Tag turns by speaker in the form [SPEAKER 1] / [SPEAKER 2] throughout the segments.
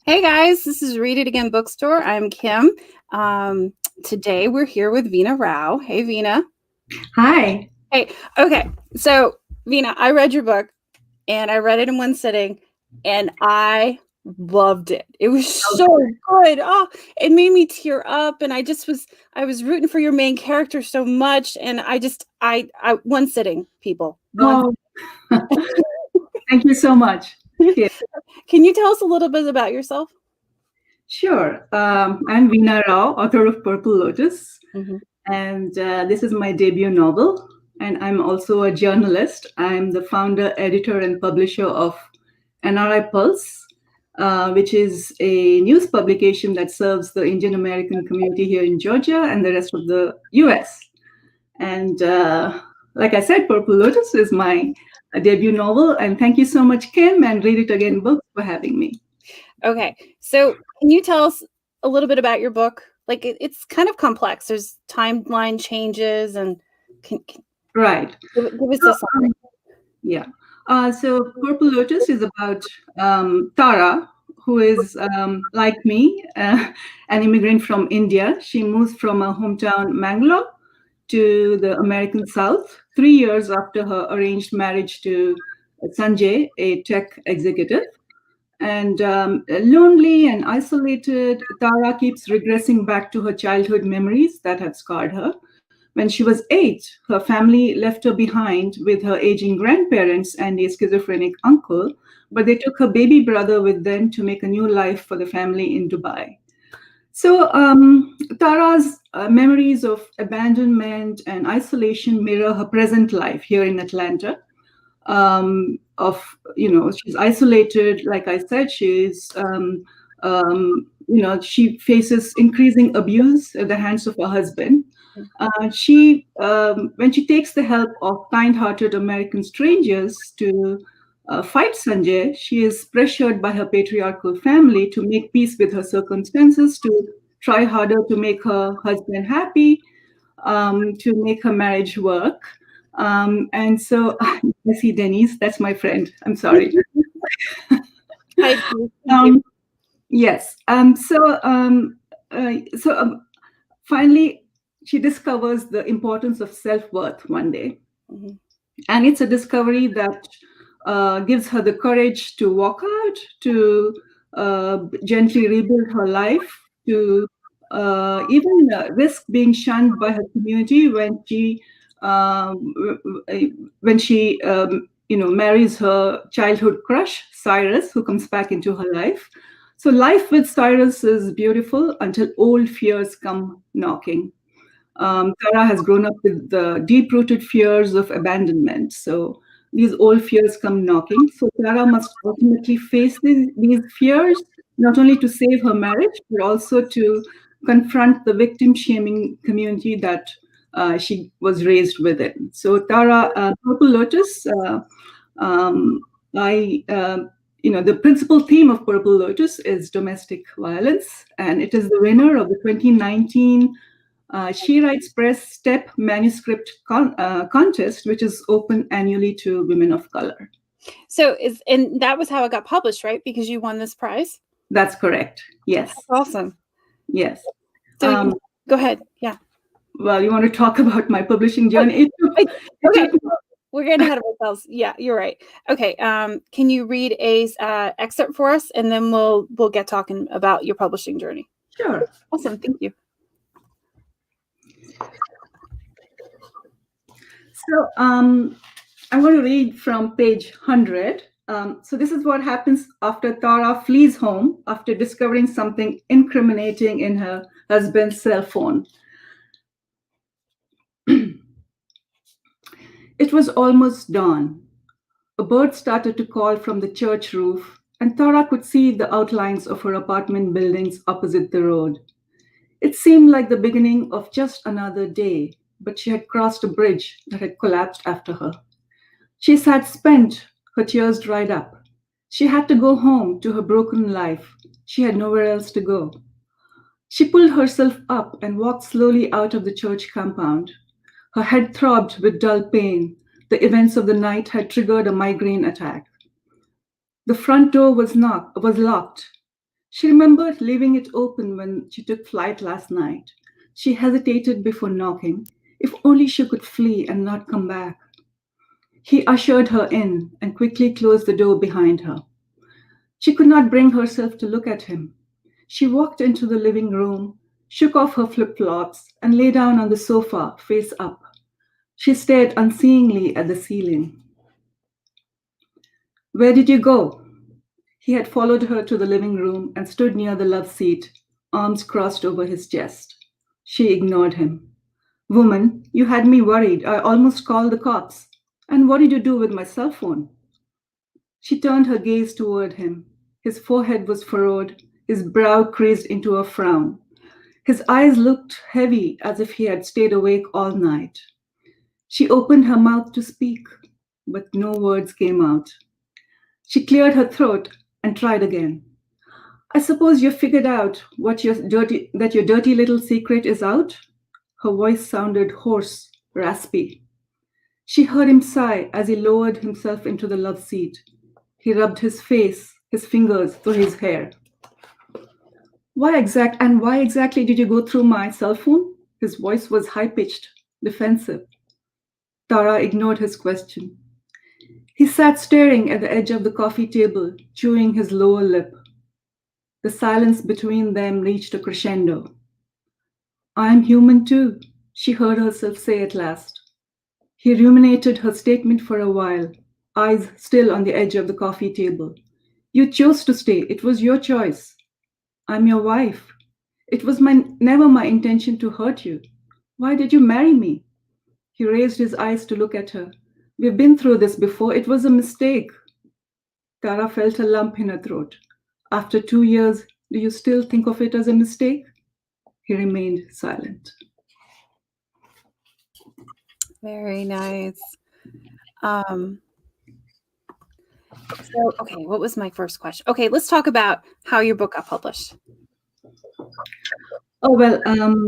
[SPEAKER 1] Hey guys, this is Read It Again Bookstore. I'm Kim. Today we're here with Veena Rao. Hey Veena.
[SPEAKER 2] Hi.
[SPEAKER 1] Hey, okay. So Veena, I read your book and I read it in one sitting and I loved it. It was so good. Oh, it made me tear up and I was rooting for your main character so much. And I one sitting, people.
[SPEAKER 2] Oh, thank you so much. Okay.
[SPEAKER 1] Can you tell us a little bit about yourself?
[SPEAKER 2] Sure. I'm Veena Rao, author of Purple Lotus,
[SPEAKER 1] Mhm.
[SPEAKER 2] and this is my debut novel. And I'm also a journalist. I'm the founder, editor, and publisher of NRI Pulse, which is a news publication that serves the Indian American community here in Georgia and the rest of the US. And like I said, Purple Lotus is my debut novel. And thank you so much, Kim, and Read It Again Books for having me.
[SPEAKER 1] Okay. So can you tell us a little bit about your book? Like it's kind of complex. There's timeline changes and
[SPEAKER 2] Right.
[SPEAKER 1] give us a summary.
[SPEAKER 2] Yeah. So Purple Lotus is about Tara, who is like me, an immigrant from India. She moves from her hometown Mangalore to the American South 3 years after her arranged marriage to Sanjay, a tech executive. And lonely and isolated, Tara keeps regressing back to her childhood memories that had scarred her. When she was 8, her family left her behind with her aging grandparents and a schizophrenic uncle, but they took her baby brother with them to make a new life for the family in Dubai. So Tara's memories of abandonment and isolation mirror her present life here in Atlanta. She's isolated. Like I said, she faces increasing abuse at the hands of her husband. When she takes the help of kind-hearted American strangers to fight Sanjay, she is pressured by her patriarchal family to make peace with her circumstances, to try harder to make her husband happy, to make her marriage work. And so, I see Denise, that's my friend. I'm sorry.
[SPEAKER 1] Hi.
[SPEAKER 2] Yes. Finally, she discovers the importance of self-worth one day.
[SPEAKER 1] Mm-hmm.
[SPEAKER 2] And it's a discovery that gives her the courage to walk out, to gently rebuild her life, to even risk being shunned by her community um, when she marries her childhood crush, Cyrus, who comes back into her life. So life with Cyrus is beautiful until old fears come knocking. Tara has grown up with the deep-rooted fears of abandonment. So these old fears come knocking. So Tara must ultimately face these fears, not only to save her marriage, but also to confront the victim-shaming community that she was raised within. So Tara, Purple Lotus, um, the principal theme of Purple Lotus is domestic violence, and it is the winner of the 2019 She Writes Press STEP manuscript contest, which is open annually to women of color.
[SPEAKER 1] So and that was how it got published, right? Because you won this prize?
[SPEAKER 2] That's correct. Yes.
[SPEAKER 1] That's awesome.
[SPEAKER 2] Yes.
[SPEAKER 1] So go ahead. Yeah.
[SPEAKER 2] Well, you want to talk about my publishing journey?
[SPEAKER 1] Okay. We're getting ahead of ourselves. Yeah, you're right. Okay. Can you read a excerpt for us, and then we'll get talking about your publishing journey?
[SPEAKER 2] Sure.
[SPEAKER 1] Awesome. Thank you.
[SPEAKER 2] So I'm going to read from page 100. So this is what happens after Tara flees home after discovering something incriminating in her husband's cell phone. It was almost dawn. A bird started to call from the church roof, and Tara could see the outlines of her apartment buildings opposite the road. It seemed like the beginning of just another day, but she had crossed a bridge that had collapsed after her. She sat spent, her tears dried up. She had to go home to her broken life. She had nowhere else to go. She pulled herself up and walked slowly out of the church compound. Her head throbbed with dull pain. The events of the night had triggered a migraine attack. The front door was locked. She remembered leaving it open when she took flight last night. She hesitated before knocking. If only she could flee and not come back. He ushered her in and quickly closed the door behind her. She could not bring herself to look at him. She walked into the living room, shook off her flip flops, and lay down on the sofa, face up. She stared unseeingly at the ceiling. Where did you go? He had followed her to the living room and stood near the love seat, arms crossed over his chest. She ignored him. Woman, you had me worried. I almost called the cops. And what did you do with my cell phone? She turned her gaze toward him. His forehead was furrowed, his brow creased into a frown. His eyes looked heavy, as if he had stayed awake all night. She opened her mouth to speak, but no words came out. She cleared her throat and tried again. I suppose you figured out that your dirty little secret is out? Her voice sounded hoarse, raspy. She heard him sigh as he lowered himself into the love seat. He rubbed his face, his fingers through his hair. Why exactly did you go through my cell phone? His voice was high-pitched, defensive. Tara ignored his question. He sat staring at the edge of the coffee table, chewing his lower lip. The silence between them reached a crescendo. I'm human too, she heard herself say at last. He ruminated her statement for a while, eyes still on the edge of the coffee table. You chose to stay. It was your choice. I'm your wife. It was never my intention to hurt you. Why did you marry me? He raised his eyes to look at her. We've been through this before. It was a mistake. Tara felt a lump in her throat. After 2 years, do you still think of it as a mistake? He remained silent.
[SPEAKER 1] Very nice. Okay, what was my first question? Okay, let's talk about how your book got published.
[SPEAKER 2] Oh, well,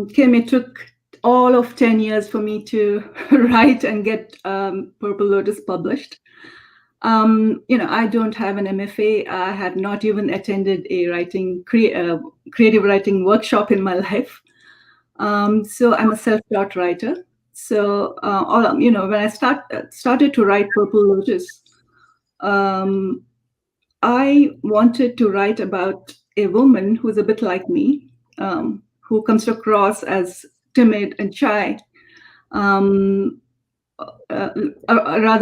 [SPEAKER 2] Kim, it took all of 10 years for me to write and get Purple Lotus published. I don't have an MFA. I have not even attended a creative writing workshop in my life. So I'm a self-taught writer. So when I started to write Purple Lotus, I wanted to write about a woman who's a bit like me, who comes across as timid and shy. Rather,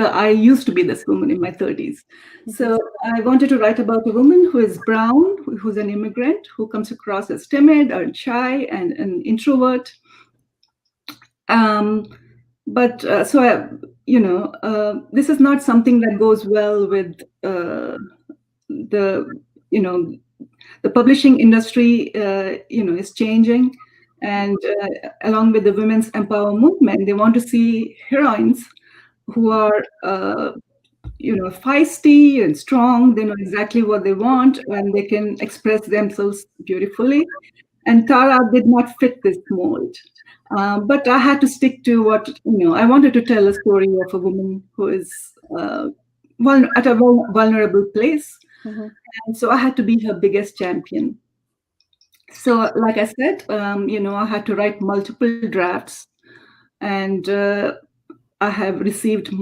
[SPEAKER 2] I used to be this woman in my 30s. So I wanted to write about a woman who is brown, who's an immigrant, who comes across as timid or shy and an introvert. This is not something that goes well with the publishing industry. Is changing, and along with the women's empowerment movement, they want to see heroines who are feisty and strong. They know exactly what they want and they can express themselves beautifully. And Tara did not fit this mold. But I had to stick to what, I wanted to tell a story of a woman who is at a vulnerable place.
[SPEAKER 1] Mm-hmm.
[SPEAKER 2] And so I had to be her biggest champion. So, like I said, I had to write multiple drafts, and I have received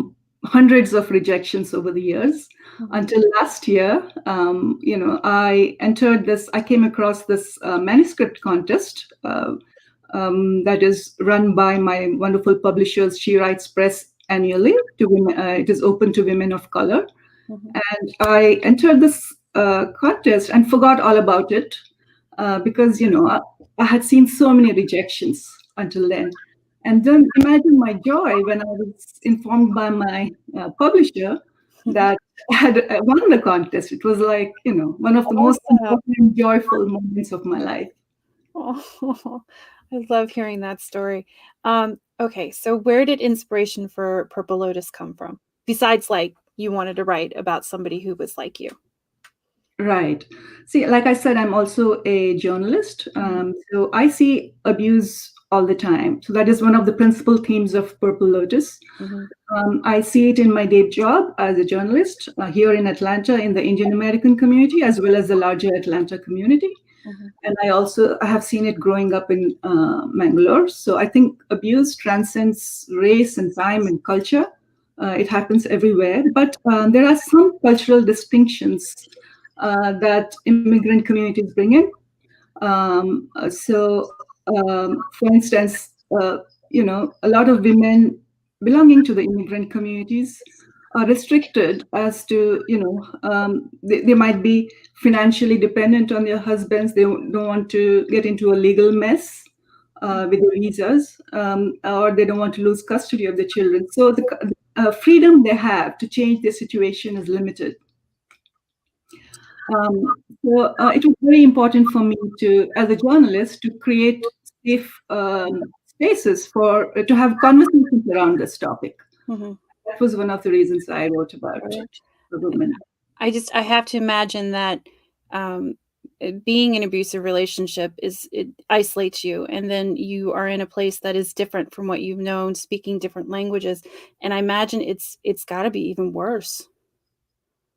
[SPEAKER 2] hundreds of rejections over the years. Mm-hmm. Until last year, I came across this manuscript contest that is run by my wonderful publishers, She Writes Press, annually. To women, it is open to women of color. Mm-hmm. And I entered this contest and forgot all about it because, I had seen so many rejections until then. And then imagine my joy when I was informed by my publisher that I had won the contest. It was like, one of the most important, joyful moments of my life.
[SPEAKER 1] Oh, I love hearing that story. Okay, so where did inspiration for Purple Lotus come from? Besides, like, you wanted to write about somebody who was like you.
[SPEAKER 2] Right. See, like I said, I'm also a journalist. So I see abuse all the time. So that is one of the principal themes of Purple Lotus.
[SPEAKER 1] Mm-hmm.
[SPEAKER 2] I see it in my day job as a journalist here in Atlanta in the Indian American community as well as the larger Atlanta community.
[SPEAKER 1] Mm-hmm.
[SPEAKER 2] And I have seen it growing up in Mangalore. So I think abuse transcends race and time and culture. It happens everywhere, but there are some cultural distinctions that immigrant communities bring in. For instance, a lot of women belonging to the immigrant communities are restricted as to, they might be financially dependent on their husbands. They don't want to get into a legal mess with their visas, or they don't want to lose custody of the children. So the freedom they have to change their situation is limited. It was very important for me to, as a journalist, to create safe spaces for to have conversations around this topic.
[SPEAKER 1] Mm-hmm.
[SPEAKER 2] That was one of the reasons I wrote about the women.
[SPEAKER 1] I have to imagine that being in an abusive relationship it isolates you, and then you are in a place that is different from what you've known, speaking different languages, and I imagine it's got to be even worse.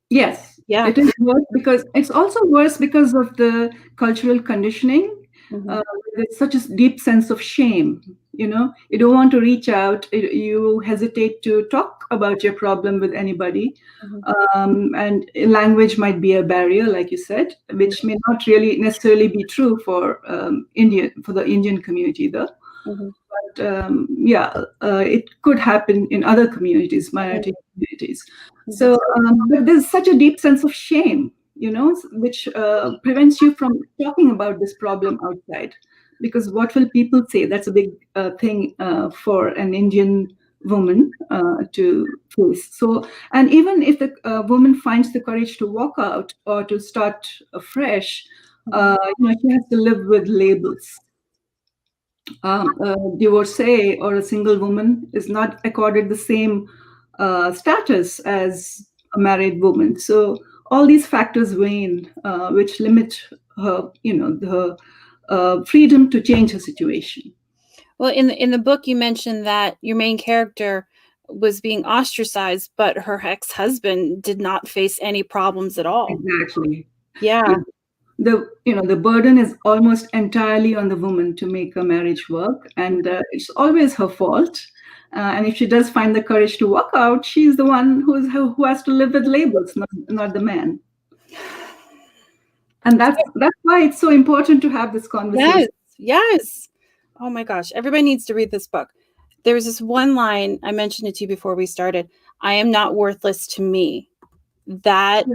[SPEAKER 2] Yes,
[SPEAKER 1] Yeah.
[SPEAKER 2] it is worse because it's also worse because of the cultural conditioning.
[SPEAKER 1] Mm-hmm.
[SPEAKER 2] There's such a deep sense of shame. You don't want to reach out. You hesitate to talk about your problem with anybody, and language might be a barrier, like you said, which may not really necessarily be true for the Indian community, though.
[SPEAKER 1] Mm-hmm.
[SPEAKER 2] But it could happen in other communities, minority communities. So, but there's such a deep sense of shame, which prevents you from talking about this problem outside. Because what will people say? That's a big thing for an Indian woman to face. So, and even if the woman finds the courage to walk out or to start afresh, she has to live with labels. A divorcee or a single woman is not accorded the same status as a married woman. So all these factors wane, which limit her, her freedom to change her situation.
[SPEAKER 1] Well, in the book, you mentioned that your main character was being ostracized, but her ex-husband did not face any problems at all.
[SPEAKER 2] Exactly.
[SPEAKER 1] Yeah.
[SPEAKER 2] The burden is almost entirely on the woman to make a marriage work, and it's always her fault. And if she does find the courage to walk out, she's the one who has to live with labels, not the man. And that's why it's so important to have this conversation.
[SPEAKER 1] Yes. Oh my gosh, everybody needs to read this book. There was this one line, I mentioned it to you before we started. I am not worthless to me. That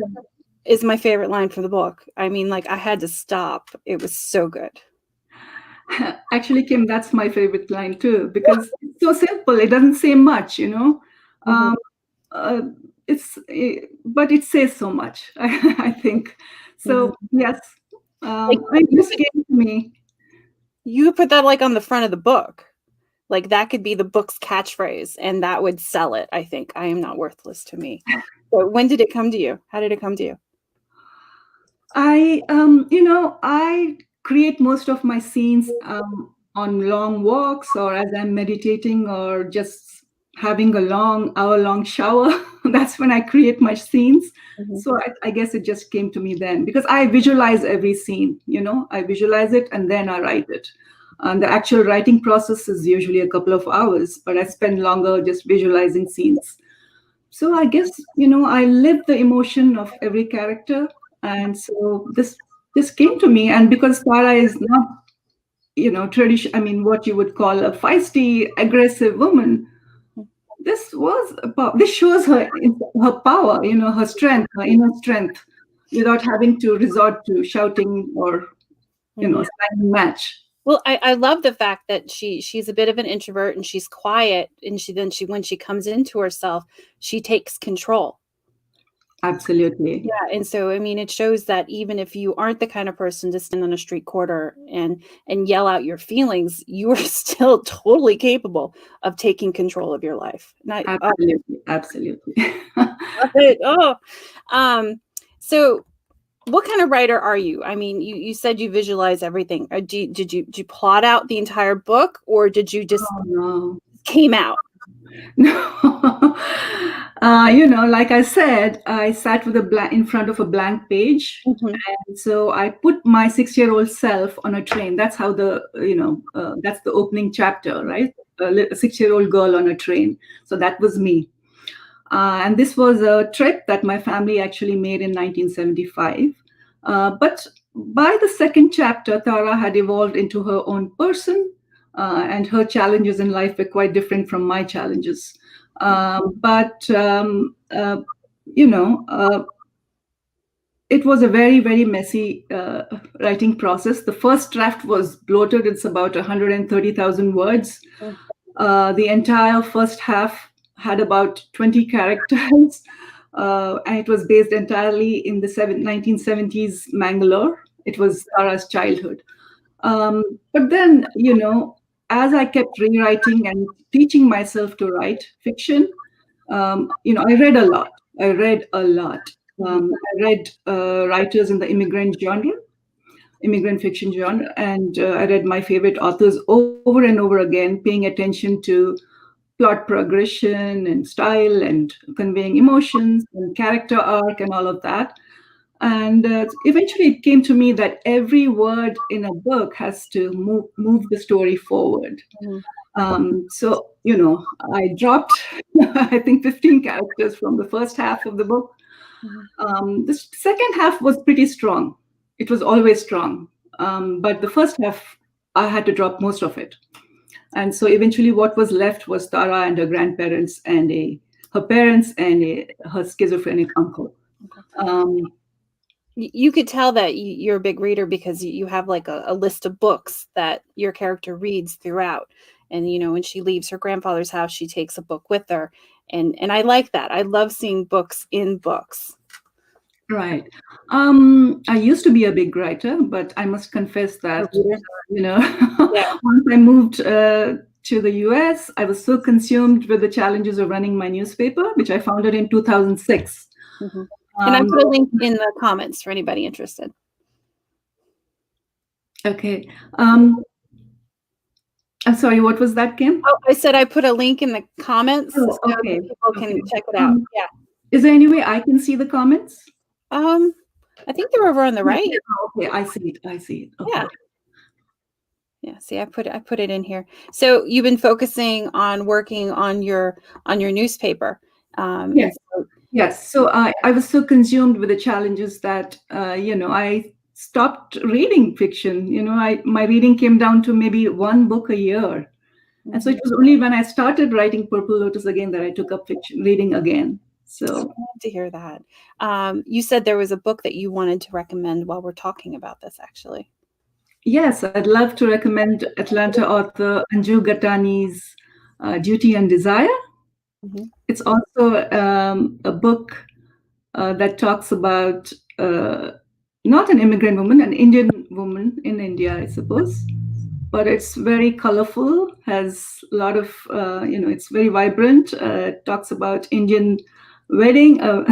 [SPEAKER 1] is my favorite line from the book. I mean, like, I had to stop. It was so good.
[SPEAKER 2] Actually, Kim, that's my favorite line too, because it's so simple. It doesn't say much,
[SPEAKER 1] Mm-hmm.
[SPEAKER 2] But it says so much, I think. So yes, it just came to me.
[SPEAKER 1] You put that like on the front of the book. Like that could be the book's catchphrase, and that would sell it. I think I am not worthless to me. So when did it come to you? How did it come to you?
[SPEAKER 2] I create most of my scenes on long walks or as I'm meditating or just having a long hour-long shower. That's when I create my scenes. So I guess it just came to me then because I visualize every scene, I visualize it and then I write it. And the actual writing process is usually a couple of hours, but I spend longer just visualizing scenes. So I guess, I live the emotion of every character. And so this came to me. And because Tara is not, tradition, I mean, what you would call a feisty, aggressive woman, this shows her power, her strength, her inner strength, without having to resort to shouting or, signing match.
[SPEAKER 1] Well, I love the fact that she's a bit of an introvert and she's quiet, and she when she comes into herself, she takes control.
[SPEAKER 2] Absolutely.
[SPEAKER 1] Yeah, and so I mean, it shows that even if you aren't the kind of person to stand on a street corner and yell out your feelings, you are still totally capable of taking control of your life.
[SPEAKER 2] Absolutely.
[SPEAKER 1] Love it. Oh, so what kind of writer are you? I mean, you said you visualize everything. Did you plot out the entire book, or did you just came out?
[SPEAKER 2] No. Like I said, I sat with in front of a blank page, and so I put my 6-year-old self on a train. That's how that's the opening chapter, right? A 6-year-old girl on a train. So that was me. And this was a trip that my family actually made in 1975. But by the second chapter, Tara had evolved into her own person, and her challenges in life were quite different from my challenges. It was a very, very messy writing process. The first draft was bloated. It's about 130,000 words. The entire first half had about 20 characters, and it was based entirely in the 1970s Mangalore. It was Tara's childhood. But then, as I kept rewriting and teaching myself to write fiction, I read a lot. I read writers in the immigrant fiction genre, and I read my favorite authors over and over again, paying attention to plot progression and style and conveying emotions and character arc and all of that. And eventually it came to me that every word in a book has to move the story forward. So, I dropped, I think, 15 characters from the first half of the book. The second half was pretty strong. It was always strong. But the first half, I had to drop most of it. And so eventually what was left was Tara and her grandparents and her parents and her schizophrenic uncle.
[SPEAKER 1] You could tell that you're a big reader because you have like a list of books that your character reads throughout. And, when she leaves her grandfather's house, she takes a book with her. And I like that. I love seeing books in books.
[SPEAKER 2] Right. I used to be a big writer, but I must confess that, once I moved to the US, I was so consumed with the challenges of running my newspaper, which I founded in 2006.
[SPEAKER 1] And I put a link in the comments for anybody interested.
[SPEAKER 2] Okay. I'm sorry, what was that, Kim?
[SPEAKER 1] Oh, I said I put a link in the comments
[SPEAKER 2] so okay.
[SPEAKER 1] People can check it out. Yeah.
[SPEAKER 2] Is there any way I can see the comments?
[SPEAKER 1] I think they're over on the right.
[SPEAKER 2] Okay, I see it. Okay.
[SPEAKER 1] Yeah. Yeah. See, I put it in here. So you've been focusing on working on your newspaper.
[SPEAKER 2] Yes. Yes. So I was so consumed with the challenges that I stopped reading fiction. My reading came down to maybe one book a year. And so it was only when I started writing Purple Lotus again that I took up fiction reading again. So
[SPEAKER 1] I love to hear that. You said there was a book that you wanted to recommend while we're talking about this, actually.
[SPEAKER 2] Yes, I'd love to recommend Atlanta author Anju Gatani's Duty and Desire. It's also a book that talks about not an immigrant woman, an Indian woman in India, I suppose. But it's very colorful, has a lot of, it's very vibrant. Talks about Indian wedding, and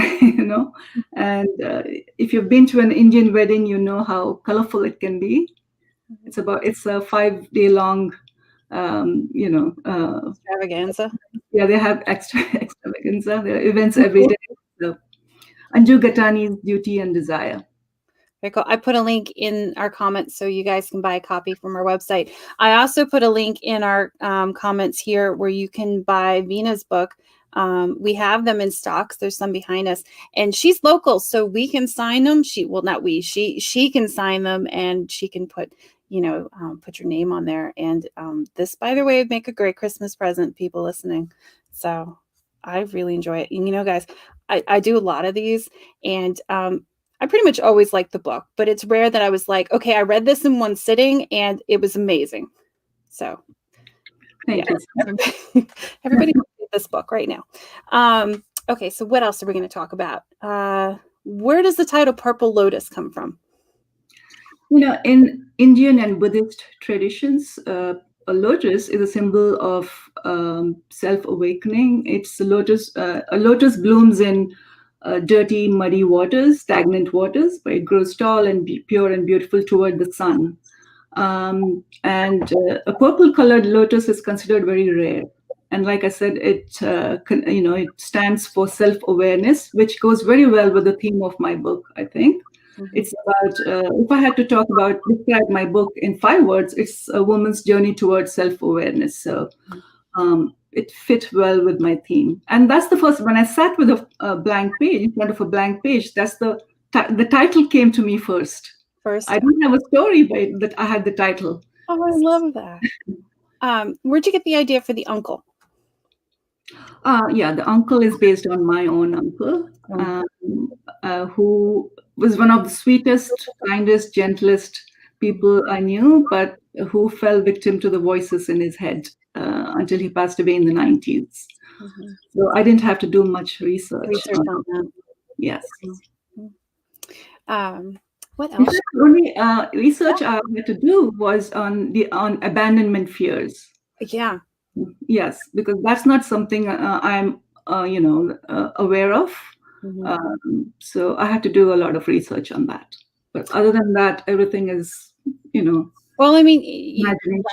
[SPEAKER 2] if you've been to an Indian wedding, you know how colorful it can be. It's a 5-day long,
[SPEAKER 1] extravaganza.
[SPEAKER 2] Yeah, they have extravaganza. There are events every day. So, Anju Gatani's Duty and Desire.
[SPEAKER 1] Very cool. I put a link in our comments so you guys can buy a copy from our website. I also put a link in our comments here where you can buy Veena's book. We have them in stocks. There's some behind us, and she's local, so we can sign them. She can sign them, and she can put your name on there. And this, by the way, would make a great Christmas present, people listening. So I really enjoy it. And guys, I do a lot of these, and I pretty much always like the book, but it's rare that I was like, okay, I read this in one sitting and it was amazing. So
[SPEAKER 2] thank you.
[SPEAKER 1] Everybody read this book right now. Okay, so what else are we going to talk about? Where does the title Purple Lotus come from?
[SPEAKER 2] In Indian and Buddhist traditions, a lotus is a symbol of self-awakening. It's a lotus blooms in dirty, muddy waters, stagnant waters, but it grows tall and pure and beautiful toward the sun. And a purple-colored lotus is considered very rare. And like I said, it stands for self-awareness, which goes very well with the theme of my book, I think. It's about, if I had to describe my book in 5 words, it's a woman's journey towards self-awareness. So it fit well with my theme. And that's the first, when I sat with a blank page, in front of a blank page, that's the title came to me first. I didn't have a story, but I had the title.
[SPEAKER 1] Oh, I love that. Where'd you get the idea for the uncle?
[SPEAKER 2] Yeah, the uncle is based on my own uncle, who was one of the sweetest, kindest, gentlest people I knew, but who fell victim to the voices in his head until he passed away in the 90s. So I didn't have to do much research on that. Yes.
[SPEAKER 1] What else?
[SPEAKER 2] The only research I had to do was on abandonment fears.
[SPEAKER 1] Yeah.
[SPEAKER 2] Yes, because that's not something I'm, aware of. So I had to do a lot of research on that. But other than that, everything is,
[SPEAKER 1] Well, I mean, you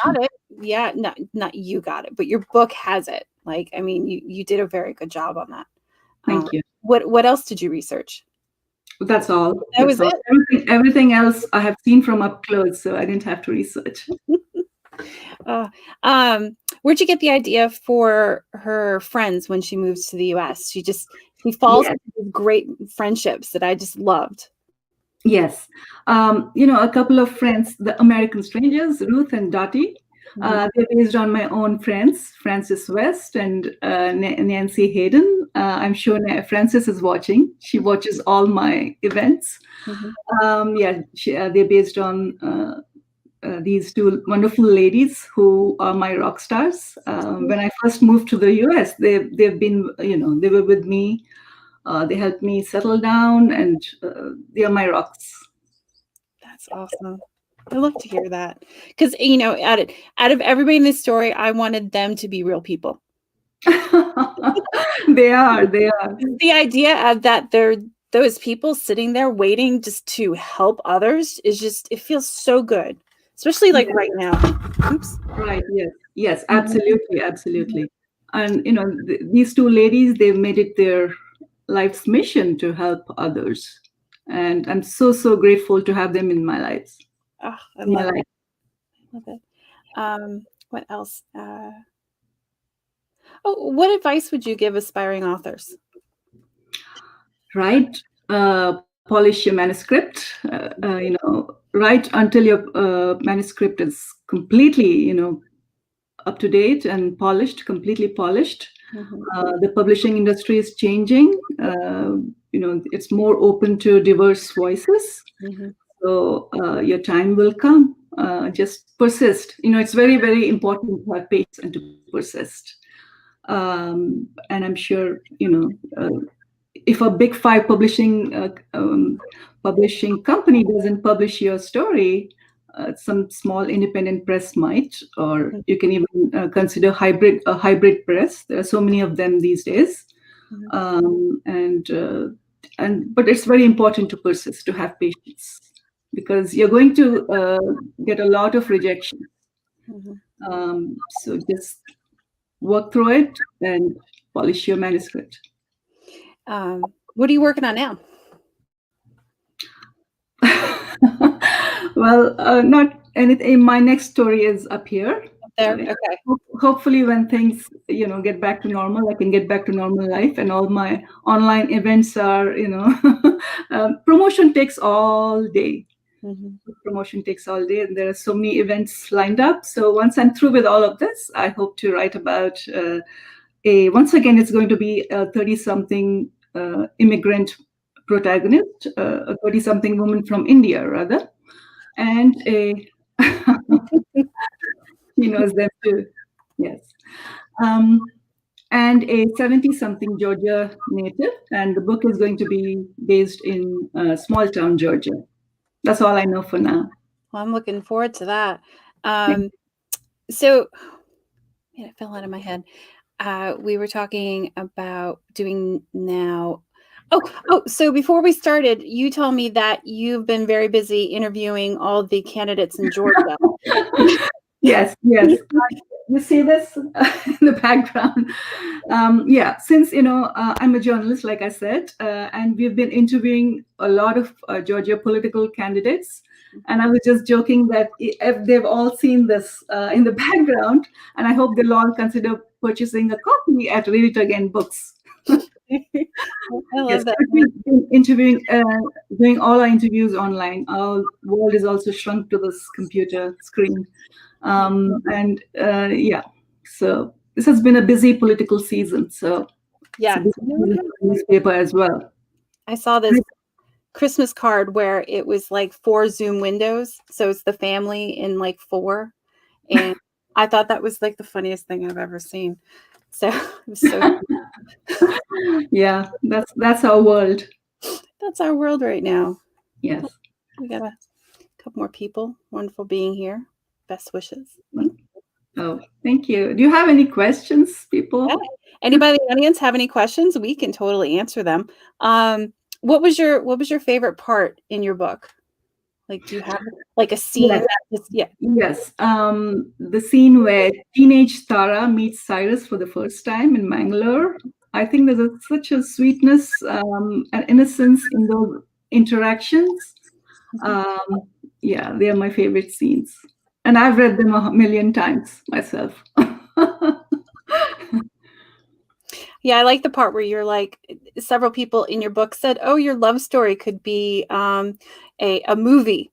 [SPEAKER 1] got it. Yeah, not you got it, but your book has it. Like, I mean, you did a very good job on that.
[SPEAKER 2] Thank you.
[SPEAKER 1] What else did you research?
[SPEAKER 2] That's all.
[SPEAKER 1] That was it.
[SPEAKER 2] Everything else I have seen from up close, so I didn't have to research.
[SPEAKER 1] Where'd you get the idea for her friends when she moves to the US? She falls into these great friendships that I just loved.
[SPEAKER 2] Yes. A couple of friends, the American strangers, Ruth and Dottie, they're based on my own friends, Frances West and Nancy Hayden. I'm sure Frances is watching. She watches all my events. They're based on these 2 wonderful ladies who are my rock stars. When I first moved to the US, they've been, they were with me. They helped me settle down, and they are my rocks.
[SPEAKER 1] That's awesome. I love to hear that, because out of everybody in this story, I wanted them to be real people.
[SPEAKER 2] They are.
[SPEAKER 1] The idea of that those people sitting there waiting just to help others it feels so good, especially like right now. Oops.
[SPEAKER 2] Right. Yes. Absolutely. And these 2 ladies, they've made it their life's mission to help others, and I'm so grateful to have them in my life.
[SPEAKER 1] Oh, I love it. What else? What advice would you give aspiring authors?
[SPEAKER 2] Write, polish your manuscript. Write until your manuscript is completely, up to date and completely polished. The publishing industry is changing. It's more open to diverse voices. So your time will come. Just persist. It's very, very important to have patience and to persist. And I'm sure, if a big 5 publishing company doesn't publish your story, some small independent press might, or you can even consider a hybrid press. There are so many of them these days. But it's very important to persist, to have patience, because you're going to get a lot of rejection. So just work through it and polish your manuscript.
[SPEAKER 1] What are you working on now?
[SPEAKER 2] Well, not anything. My next story is up here.
[SPEAKER 1] Up there? Okay.
[SPEAKER 2] Hopefully when things, get back to normal, I can get back to normal life, and all my online events are, promotion takes all day. Promotion takes all day, and there are so many events lined up. So once I'm through with all of this, I hope to write about once again, it's going to be a 30-something immigrant protagonist, a 30-something woman from India, rather, and she knows them too. Yes. And a 70-something Georgia native, and the book is going to be based in small town Georgia. That's all I know for now.
[SPEAKER 1] Well, I'm looking forward to that. So, it fell out of my head. We were talking about doing now So before we started, you told me that you've been very busy interviewing all the candidates in Georgia.
[SPEAKER 2] Yes. You see this in the background. Yeah, since I'm a journalist, like I said, and we've been interviewing a lot of Georgia political candidates. And I was just joking that if they've all seen this in the background, and I hope they'll all consider purchasing a copy at Read It Again Books.
[SPEAKER 1] I love
[SPEAKER 2] Yes,
[SPEAKER 1] that.
[SPEAKER 2] we've been interviewing, doing all our interviews online. Our world is also shrunk to this computer screen. And yeah, so this has been a busy political season. So
[SPEAKER 1] Yeah.
[SPEAKER 2] it's a busy season for the newspaper as well.
[SPEAKER 1] I saw this Christmas card where it was like 4 Zoom windows. So it's the family in like 4. And I thought that was like the funniest thing I've ever seen. So it was so
[SPEAKER 2] Yeah, that's our world.
[SPEAKER 1] that's our world right now.
[SPEAKER 2] Yes.
[SPEAKER 1] We got a couple more people. Wonderful being here. Best wishes.
[SPEAKER 2] Oh, thank you. Do you have any questions, people?
[SPEAKER 1] Yeah. Anybody in the audience have any questions? We can totally answer them. What was your favorite part in your book? Like, do you have like a scene?
[SPEAKER 2] Yes.
[SPEAKER 1] That just, yeah.
[SPEAKER 2] Yes. The scene where teenage Tara meets Cyrus for the first time in Mangalore. I think there's such a sweetness and innocence in those interactions. Yeah, they are my favorite scenes. And I've read them 1,000,000 times myself.
[SPEAKER 1] Yeah, I like the part where you're like, several people in your book said, "Oh, your love story could be a movie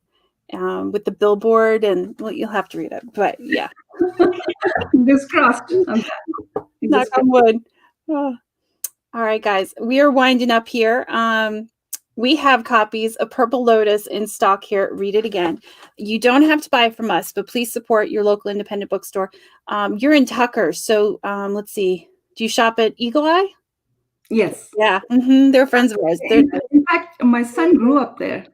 [SPEAKER 1] with the billboard," and well, you'll have to read it. But yeah,
[SPEAKER 2] Fingers crossed.
[SPEAKER 1] knock on wood. Oh. All right, guys, we are winding up here. We have copies of Purple Lotus in stock here at Read It Again. You don't have to buy from us, but please support your local independent bookstore. You're in Tucker, so let's see. Do you shop at Eagle Eye?
[SPEAKER 2] Yes.
[SPEAKER 1] Yeah, they're friends of ours.
[SPEAKER 2] In fact, my son grew up there.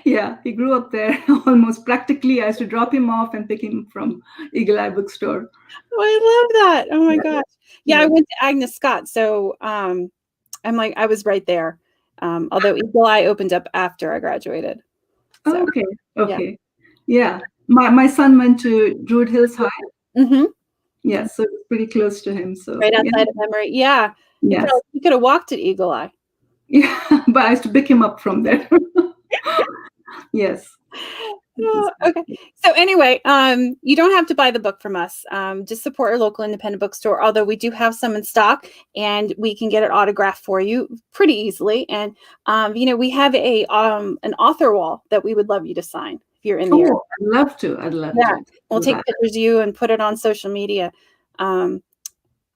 [SPEAKER 2] Yeah, he grew up there almost practically. I used to drop him off and pick him from Eagle Eye Bookstore.
[SPEAKER 1] Oh, I love that. Oh my gosh. Yeah,
[SPEAKER 2] Yeah.
[SPEAKER 1] I went to Agnes Scott, so I'm like, I was right there. Although Eagle Eye opened up after I graduated. So,
[SPEAKER 2] Okay. Yeah. My son went to Druid Hills High.
[SPEAKER 1] mm-hmm.
[SPEAKER 2] Yeah, so it's pretty close to him. So
[SPEAKER 1] Right outside of Emory. Yeah.
[SPEAKER 2] Yes.
[SPEAKER 1] You could have walked at Eagle Eye.
[SPEAKER 2] Yeah, but I used to pick him up from there. Yes.
[SPEAKER 1] Oh, okay. So anyway, you don't have to buy the book from us. Just support your local independent bookstore. Although we do have some in stock, and we can get it autographed for you pretty easily. And we have a an author wall that we would love you to sign if you're in the area.
[SPEAKER 2] I'd love to.
[SPEAKER 1] Yeah, we'll take pictures of you and put it on social media.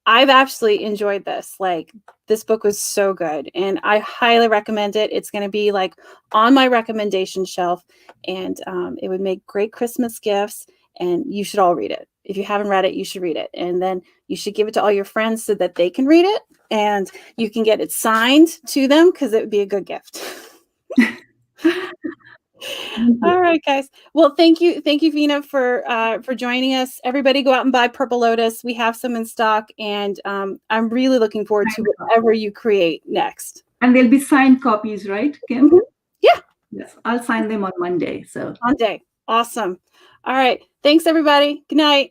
[SPEAKER 1] I've actually enjoyed this. Like, this book was so good, and I highly recommend it. It's going to be like on my recommendation shelf, and it would make great Christmas gifts, and you should all read it. If you haven't read it, you should read it, and then you should give it to all your friends so that they can read it, and you can get it signed to them because it would be a good gift. All right, guys. Well, thank you, Veena, for joining us. Everybody, go out and buy Purple Lotus. We have some in stock, and I'm really looking forward to whatever you create next.
[SPEAKER 2] And there'll be signed copies, right, Kim?
[SPEAKER 1] Mm-hmm. Yeah.
[SPEAKER 2] Yes, I'll sign them on Monday. So
[SPEAKER 1] Monday, awesome. All right, thanks, everybody. Good night.